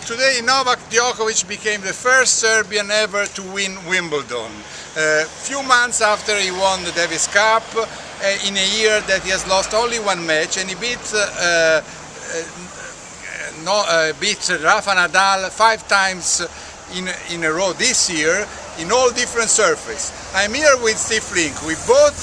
today Novak Djokovic became the first Serbian ever to win Wimbledon. Few months after he won the Davis Cup, in a year that he has lost only one match, and he beat Rafa Nadal 5 times in a row this year in all different surfaces. I'm here with Steve Flink. We both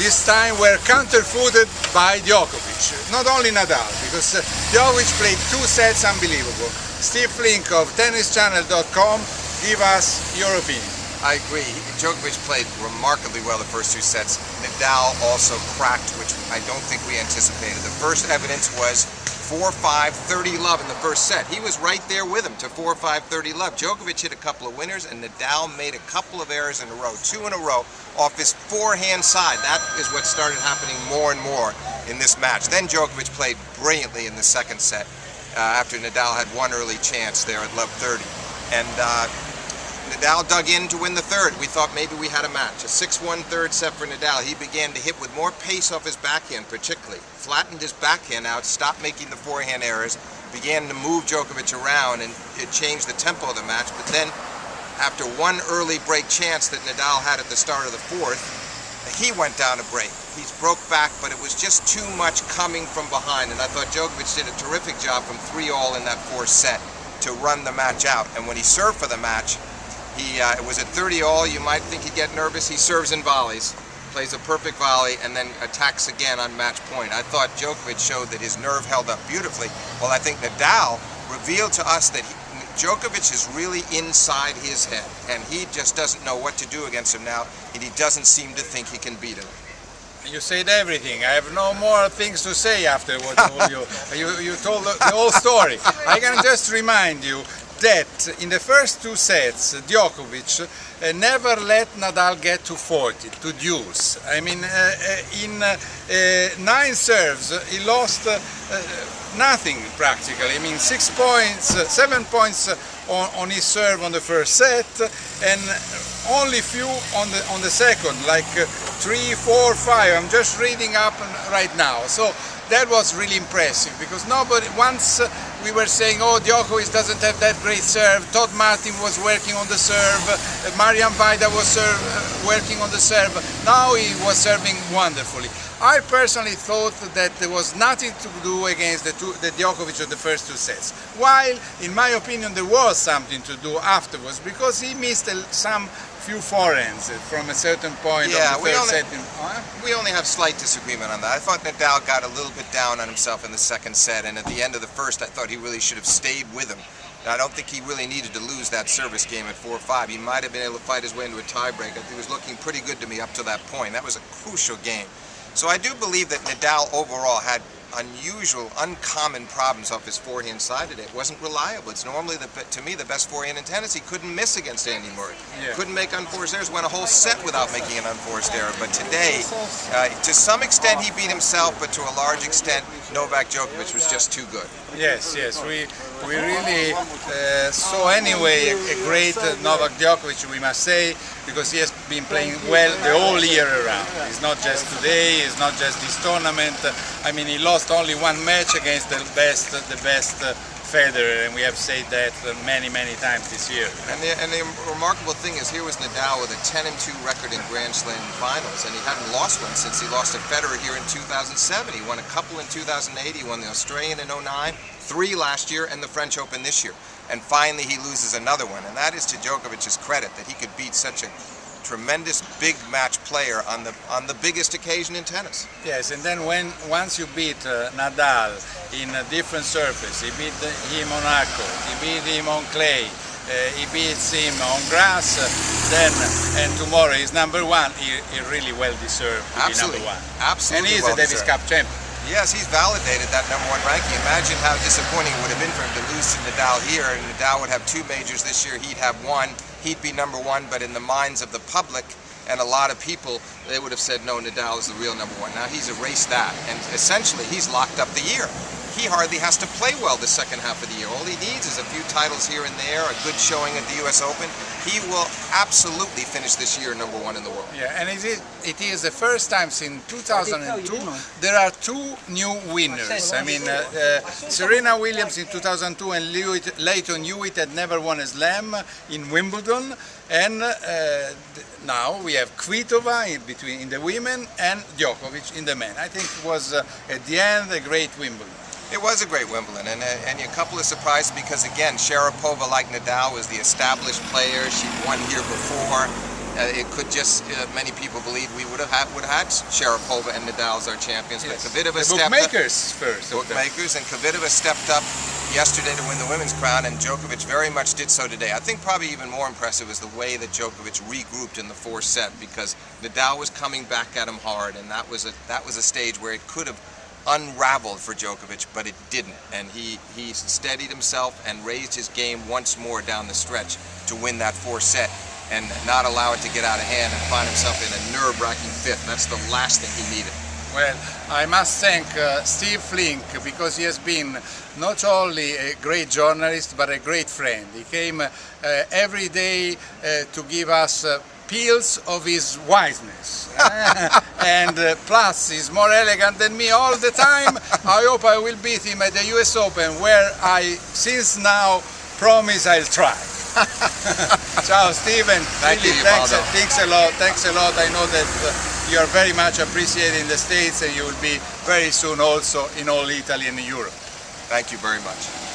this time were counter-footed by Djokovic, not only Nadal, because Djokovic played 2 sets unbelievable. Steve Flink of tennischannel.com, give us your opinion. I agree. Djokovic played remarkably well the first 2 sets. Nadal also cracked, which I don't think we anticipated. The first evidence was 4-5, 30 love in the first set. He was right there with him to 4-5, 30 love. Djokovic hit a couple of winners, and Nadal made a couple of errors in a row, 2 in a row, off his forehand side. That is what started happening more and more in this match. Then Djokovic played brilliantly in the second set after Nadal had one early chance there at love 30. And Nadal dug in to win the third. We thought maybe we had a match. A 6-1 third set for Nadal. He began to hit with more pace off his backhand particularly. Flattened his backhand out, stopped making the forehand errors, began to move Djokovic around, and it changed the tempo of the match. But then, after one early break chance that Nadal had at the start of the fourth, he went down a break. He's broke back, but it was just too much coming from behind, and I thought Djokovic did a terrific job from 3-all in that fourth set to run the match out. And when he served for the match, it was at 30-all. You might think he'd get nervous. He serves in volleys, plays a perfect volley, and then attacks again on match point. I thought Djokovic showed that his nerve held up beautifully. Well, I think Nadal revealed to us that Djokovic is really inside his head, and he just doesn't know what to do against him now, and he doesn't seem to think he can beat him. You said everything. I have no more things to say after what you told the whole story. I can just remind you that in the first 2 sets, Djokovic never let Nadal get to 40, to deuce. I mean, in 9 serves, he lost nothing practically. I mean, 6 points, 7 points on his serve on the first set, and only few on the second, like 3, 4, 5. I'm just reading up right now. So that was really impressive, because once we were saying, oh, Djokovic doesn't have that great serve, Todd Martin was working on the serve, Marian Vaida was working on the serve, now he was serving wonderfully. I personally thought that there was nothing to do against the Djokovic of the first 2 sets, while in my opinion there was something to do afterwards, because he missed some few forehands from a certain point on the third set. We only have slight disagreement on that. I thought Nadal got a little bit down on himself in the second set, and at the end of the first I thought he really should have stayed with him. And I don't think he really needed to lose that service game at 4-5. He might have been able to fight his way into a tiebreak. He was looking pretty good to me up to that point. That was a crucial game. So I do believe that Nadal overall had unusual, uncommon problems off his forehand side today. It wasn't reliable. It's normally, to me, the best forehand in tennis. He couldn't miss against Andy Murray. Yeah. Couldn't make unforced errors. Went a whole set without making an unforced error. But today, to some extent, he beat himself, but to a large extent, Novak Djokovic was just too good. Yes, yes. We really saw anyway a great Novak Djokovic, we must say, because he has been playing well the whole year around. It's not just today, it's not just this tournament. I mean, he lost only one match against the best Federer, and we have said that many times this year. And the remarkable thing is, here was Nadal with a 10-2 record in Grand Slam finals, and he hadn't lost one since he lost to Federer here in 2007. He won a couple in 2008, he won the Australian in 2009, 3 last year, and the French Open this year. And finally he loses another one, and that is to Djokovic's credit, that he could beat such a tremendous big match player on the biggest occasion in tennis. Yes, and then once you beat Nadal in a different surface, he beat him on Arco, he beat him on clay, he beats him on grass, and tomorrow he's number 1. He really well deserved to be number 1. Absolutely. And he's a Davis Cup champion. Yes, he's validated that #1 ranking. Imagine how disappointing it would have been for him to lose to Nadal here, and Nadal would have 2 majors this year, he'd have 1, he'd be number 1, but in the minds of the public and a lot of people, they would have said, no, Nadal is the real #1. Now he's erased that, and essentially he's locked up the year. he hardly has to play well the second half of the year. All he needs is a few titles here and there, a good showing at the U.S. Open. He will absolutely finish this year #1 in the world. Yeah, and it is the first time since 2002 there are two new winners. I mean, Serena Williams in 2002 and Leighton Hewitt had never won a slam in Wimbledon, and now we have Kvitova in the women and Djokovic in the men. I think it was at the end a great Wimbledon. It was a great Wimbledon, and a couple of surprises because, again, Sharapova, like Nadal, was the established player. She won here before. It could just, many people believe we would have had Sharapova and Nadal as our champions. Yes. But Kvitova the stepped bookmakers up. first. Bookmakers, and Kvitova stepped up yesterday to win the women's crown, and Djokovic very much did so today. I think probably even more impressive is the way that Djokovic regrouped in the fourth set, because Nadal was coming back at him hard, and that was a stage where it could have unraveled for Djokovic, but it didn't, and he steadied himself and raised his game once more down the stretch to win that fourth set and not allow it to get out of hand and find himself in a nerve-wracking fifth. That's the last thing he needed. Well, I must thank Steve Flink, because he has been not only a great journalist but a great friend. He came every day to give us peels of his wiseness, and plus he's more elegant than me all the time. I hope I will beat him at the US Open, where I since now promise I'll try. Ciao Steven. Thank you, thanks Ubaldo. Thanks a lot. I know that you are very much appreciated in the States, and you will be very soon also in all Italy and Europe. Thank you very much.